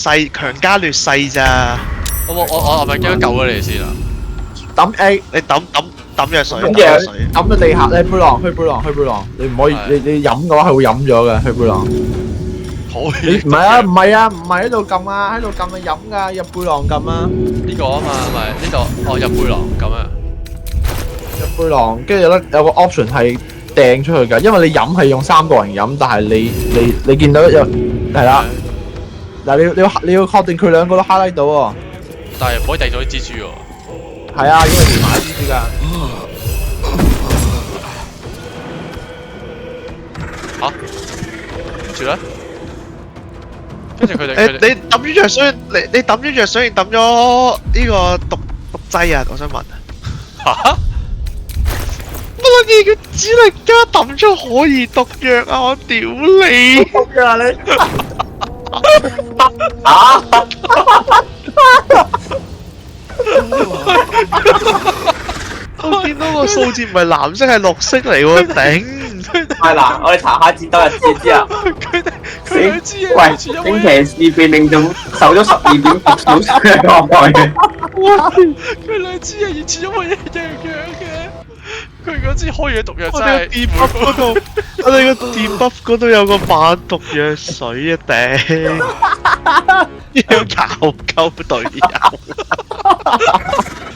勢強加劣勢咋？我係咪應該救咗你先啊？抌 A，你抌藥水，抌抌藥水。抌咗地下，你去背囊，你唔可以，你飲嘅話係會飲咗嘅，去背囊。你唔係啊，唔係喺度撳啊，喺度撳你飲㗎，入背囊撳啊。呢個啊嘛，唔係呢度，入背囊咁啊。入背囊，跟住有個 option 係掟出去㗎，因為你飲係用3個人飲，但係你見到有係啦。嗱，你要確定佢兩個都 highlight 到喎。但係唔可以掟咗啲蜘蛛喎。係啊，因為連埋蜘蛛㗎。嚇？跟住咧？跟住佢哋你抌咗藥水，你抌咗藥水，定抌咗呢個毒劑啊？我想問。嚇？乜撚嘢叫只能加抌咗可疑毒藥啊！我屌你！毒藥你！我見到個數字唔係藍色係綠色嚟喎，頂！係嗱，我哋查下戰鬥日誌知啊。佢兩支嘢喂，星騎士被命中受咗12點毒手術嘅惡害嘅。佢兩支嘢似咗乜嘢樣嘅？佢嗰支開嘢毒藥真我哋個係 debuff 嗰度，我哋個 debuff 嗰度有個猛毒藥水啊！頂！要搞鳩隊友。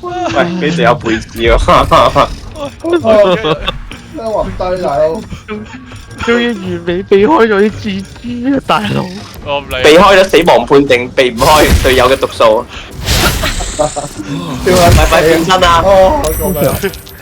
喂，佢仲有背刺喎。咩話唔低大佬？仲要完美避開咗啲蜘蛛啊，大佬！我唔理。避開咗死亡判定，避唔開隊友嘅毒素。快快變身啊！哦，救命！